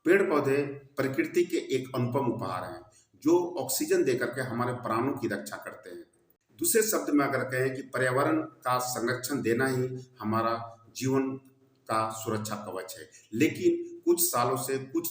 पेड़ पौधे प्रकृति के एक अनुपम उपहार हैं जो ऑक्सीजन देकर के हमारे प्राणों की रक्षा करते हैं। दूसरे शब्द में अगर कहें कि पर्यावरण का संरक्षण देना ही हमारा जीवन का सुरक्षा कवच है। लेकिन कुछ सालों से, कुछ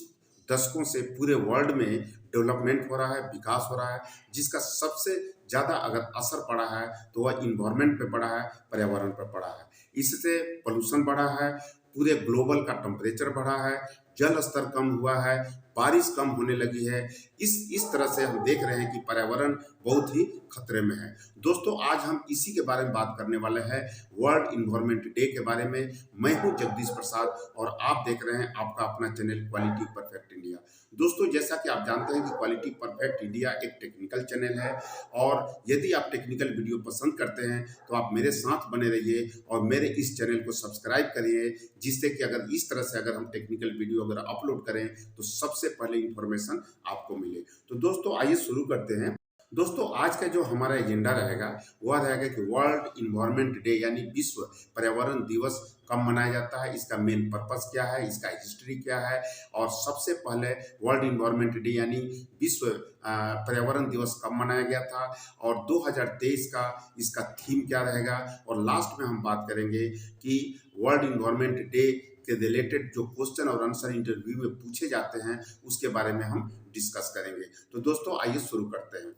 दशकों से पूरे वर्ल्ड में डेवलपमेंट हो रहा है, विकास हो रहा है, जिसका सबसे ज़्यादा अगर असर पड़ा है तो वह इन्वायरमेंट पे पड़ा है, पर्यावरण पर पड़ा है। इससे पोल्यूशन बढ़ा है, पूरे ग्लोबल का टेम्परेचर बढ़ा है, जल स्तर कम हुआ है, बारिश कम होने लगी है। इस तरह से हम देख रहे हैं कि पर्यावरण बहुत ही खतरे में है। दोस्तों, आज हम इसी के बारे में बात करने वाले हैं, वर्ल्ड इन्वायरमेंट डे के बारे में। मैं हूं जगदीश प्रसाद और आप देख रहे हैं आपका अपना चैनल क्वालिटी परफेक्ट इंडिया। दोस्तों, जैसा कि आप जानते हैं कि क्वालिटी परफेक्ट इंडिया एक टेक्निकल चैनल है और यदि आप टेक्निकल वीडियो पसंद करते हैं तो आप मेरे साथ बने रहिए और मेरे इस चैनल को सब्सक्राइब करिए, जिससे कि अगर इस तरह से अगर हम टेक्निकल वीडियो अगर अपलोड करें तो सबसे पहले इंफॉर्मेशन आपको मिले। तो दोस्तों, आइए शुरू करते हैं। दोस्तों, आज का जो हमारा एजेंडा रहेगा वह रहेगा कि वर्ल्ड इन्वायरमेंट डे यानी विश्व पर्यावरण दिवस कब मनाया जाता है, इसका मेन पर्पस क्या है, इसका हिस्ट्री क्या है। और सबसे पहले वर्ल्ड इन्वायरमेंट डे यानी विश्व पर्यावरण दिवस कब मनाया गया था और 2023 का इसका थीम क्या रहेगा। और लास्ट में हम बात करेंगे कि वर्ल्ड इन्वायरमेंट डे के रिलेटेड जो क्वेश्चन और आंसर इंटरव्यू में पूछे जाते हैं उसके बारे में हम डिस्कस करेंगे। तो दोस्तों, आइए शुरू करते हैं।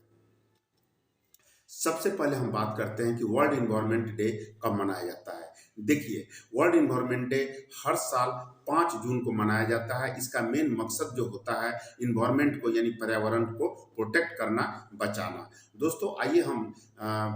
सबसे पहले हम बात करते हैं कि वर्ल्ड इन्वायरमेंट डे कब मनाया जाता है। देखिए, वर्ल्ड इन्वायरमेंट डे हर साल 5 जून को मनाया जाता है। इसका मेन मकसद जो होता है इन्वायरमेंट को यानी पर्यावरण को प्रोटेक्ट करना, बचाना। दोस्तों, आइए हम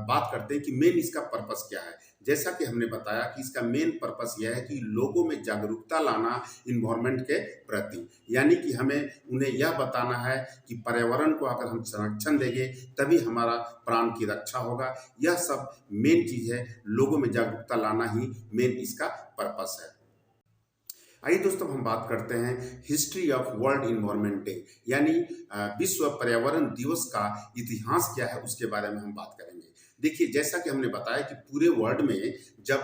बात करते हैं कि मेन इसका पर्पस क्या है। जैसा कि हमने बताया कि इसका मेन पर्पस यह है कि लोगों में जागरूकता लाना इन्वायरमेंट के प्रति, यानी कि हमें उन्हें यह बताना है कि पर्यावरण को अगर हम संरक्षण देंगे तभी हमारा प्राण की रक्षा होगा। यह सब मेन चीज है, लोगों में जागरूकता लाना ही मेन इसका पर्पस है। आइए दोस्तों, हम बात करते हैं history of world environment day यानी विश्व पर्यावरण दिवस का इतिहास क्या है उसके बारे में हम बात करेंगे। देखिए, जैसा कि हमने बताया कि पूरे वर्ल्ड में जब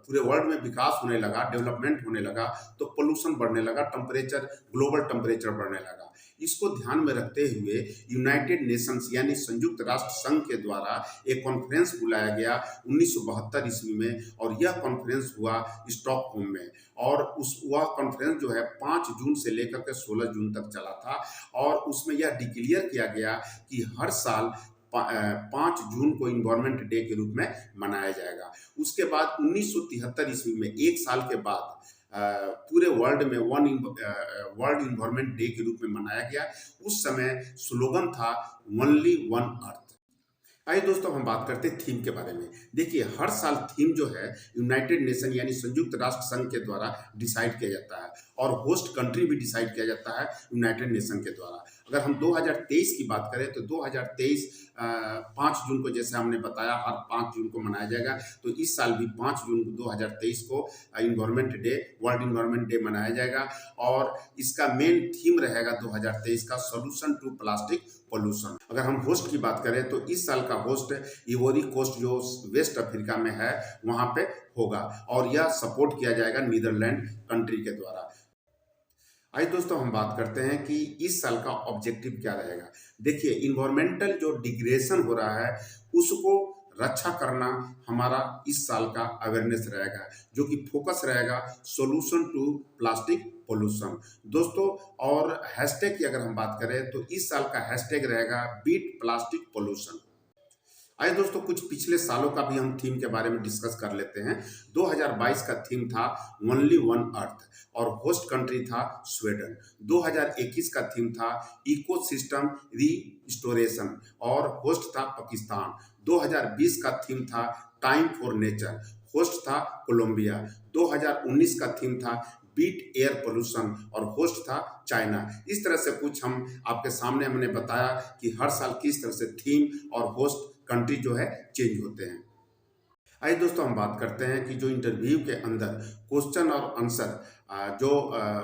पूरे वर्ल्ड में विकास होने लगा, डेवलपमेंट होने लगा, तो पोल्यूशन बढ़ने लगा, टेम्परेचर, ग्लोबल टेम्परेचर बढ़ने लगा। इसको ध्यान में रखते हुए यूनाइटेड नेशंस यानी संयुक्त राष्ट्र संघ के द्वारा एक कॉन्फ्रेंस बुलाया गया 1972 ईस्वी में और यह कॉन्फ्रेंस हुआ स्टॉकहोम में। और वह कॉन्फ्रेंस जो है 5 जून से लेकर के 16 जून तक चला था और उसमें यह डिक्लेयर किया गया कि हर साल 5 जून को इन्वायरमेंट डे के रूप में मनाया जाएगा। उसके बाद 1973 ईस्वी में, एक साल के बाद, पूरे वर्ल्ड में वर्ल्ड इन्वायरमेंट डे के रूप में मनाया गया। उस समय स्लोगन था ओनली वन अर्थ। आइए दोस्तों, हम बात करते हैं थीम के बारे में। देखिए, हर साल थीम जो है यूनाइटेड नेशन यानी संयुक्त राष्ट्र संघ के द्वारा डिसाइड किया जाता है और होस्ट कंट्री भी डिसाइड किया जाता है यूनाइटेड नेशन के द्वारा। अगर हम 2023 की बात करें तो 2023 5 जून को, जैसे हमने बताया, हर 5 जून को मनाया जाएगा। तो इस साल भी 5 जून 2023 को environment day, world environment day मनाया जाएगा और इसका मेन थीम रहेगा 2023 का सोल्यूशन टू प्लास्टिक पोल्यूशन। अगर हम होस्ट की बात करें तो इस साल का होस्ट इवोरी कोस्ट जो वेस्ट अफ्रीका में है वहां पे होगा और यह सपोर्ट किया जाएगा नीदरलैंड कंट्री के द्वारा। आइए दोस्तों, हम बात करते हैं कि इस साल का ऑब्जेक्टिव क्या रहेगा। देखिए, इन्वायरमेंटल जो डिग्रेडेशन हो रहा है उसको रक्षा करना हमारा इस साल का अवेयरनेस रहेगा, जो कि फोकस रहेगा सॉल्यूशन टू प्लास्टिक पोल्यूशन। दोस्तों, और हैशटैग की अगर हम बात करें तो इस साल का हैशटैग रहेगा बीट प्लास्टिक पोल्यूशन। आइए दोस्तों, कुछ पिछले सालों का भी हम थीम के बारे में डिस्कस कर लेते हैं। 2022 का थीम था ओनली वन अर्थ और होस्ट कंट्री था स्वीडन। 2021 का थीम था इकोसिस्टम रिस्टोरेशन और होस्ट था पाकिस्तान। 2020 का थीम था टाइम फॉर नेचर, होस्ट था कोलंबिया। 2019 का थीम था बीट एयर पोल्यूशन और होस्ट था चाइना। इस तरह से कुछ हम आपके सामने हमने बताया कि हर साल किस तरह से थीम और होस्ट कंट्री जो है चेंज होते हैं। आइए दोस्तों, हम बात करते हैं कि जो इंटरव्यू के अंदर क्वेश्चन और आंसर जो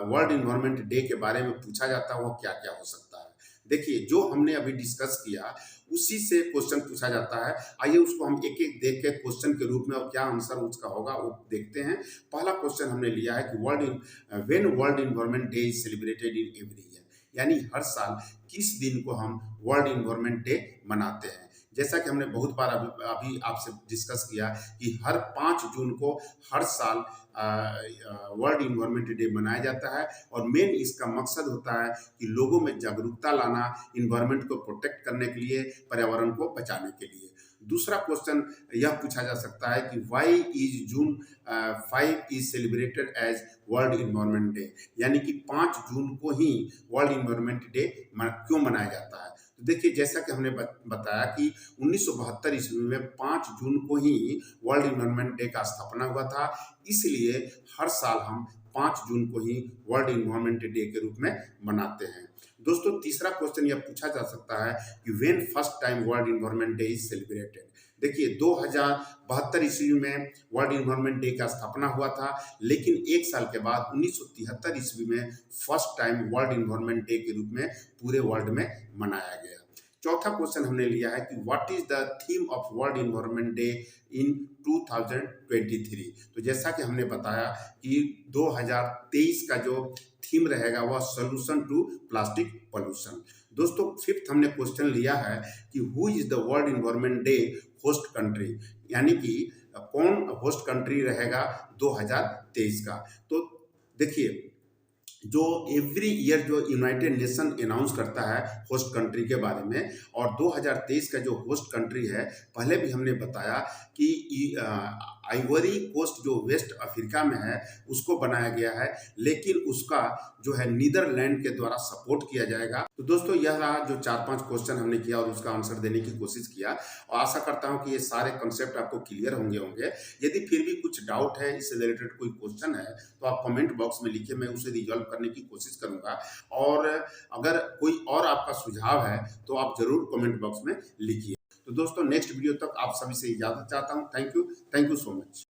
वर्ल्ड इन्वायरमेंट डे के बारे में पूछा जाता है वो क्या क्या हो सकता है। देखिए, जो हमने अभी डिस्कस किया उसी से क्वेश्चन पूछा जाता है। आइए उसको हम एक एक देख के क्वेश्चन के रूप में और क्या आंसर उसका होगा वो देखते हैं। पहला क्वेश्चन हमने लिया है कि when world environment day is celebrated in every year, यानी हर साल किस दिन को हम वर्ल्ड इन्वायरमेंट डे मनाते हैं। जैसा कि हमने बहुत बार अभी आपसे डिस्कस किया कि हर 5 जून को हर साल वर्ल्ड इन्वायरमेंट डे मनाया जाता है और मेन इसका मकसद होता है कि लोगों में जागरूकता लाना, इन्वायरमेंट को प्रोटेक्ट करने के लिए, पर्यावरण को बचाने के लिए। दूसरा क्वेश्चन यह पूछा जा सकता है कि why is June 5 is celebrated as world environment day, यानी कि 5 जून को ही वर्ल्ड इन्वायरमेंट डे क्यों मनाया जाता है। तो देखिए, जैसा कि हमने बताया कि 1972 ईस्वी में 5 जून को ही वर्ल्ड इन्वायरमेंट डे का स्थापना हुआ था, इसलिए हर साल हम 5 जून को ही वर्ल्ड इन्वायरमेंट डे के रूप में मनाते हैं। दोस्तों, तीसरा क्वेश्चन यह पूछा जा सकता है कि when first time world environment day is celebrated. देखिए, 2072 ईस्वी में वर्ल्ड इन्वायरमेंट डे का स्थापना हुआ था, लेकिन एक साल के बाद 1973 ईस्वी में first time world environment day के रूप में पूरे वर्ल्ड में मनाया गया। चौथा क्वेश्चन हमने लिया है कि what is the theme of world environment day in 2023। तो जैसा कि हमने बताया कि 2023 का जो थीम रहेगा वह सोल्यूशन टू प्लास्टिक पोल्यूशन। दोस्तों, फिफ्थ हमने क्वेश्चन लिया है कि who is the world environment day host country, यानी कि कौन होस्ट कंट्री रहेगा 2023 का। तो देखिए, जो एवरी ईयर जो यूनाइटेड नेशन अनाउंस करता है होस्ट कंट्री के बारे में, और 2023 का जो होस्ट कंट्री है, पहले भी हमने बताया कि आइवरी कोस्ट जो वेस्ट अफ्रीका में है उसको बनाया गया है, लेकिन उसका जो है नीदरलैंड के द्वारा सपोर्ट किया जाएगा। तो दोस्तों, यह रहा जो 4-5 क्वेश्चन हमने किया और उसका आंसर देने की कोशिश किया, और आशा करता हूं कि ये सारे कंसेप्ट आपको क्लियर होंगे। यदि फिर भी कुछ डाउट है, इससे रिलेटेड कोई क्वेश्चन है, तो आप कमेंट बॉक्स में लिखिए, मैं उसे रिजॉल्व करने की कोशिश करूंगा। और अगर कोई और आपका सुझाव है तो आप जरूर कमेंट बॉक्स में लिखिए। तो दोस्तों, नेक्स्ट वीडियो तक आप सभी से इजाजत चाहता हूं। Thank you so much.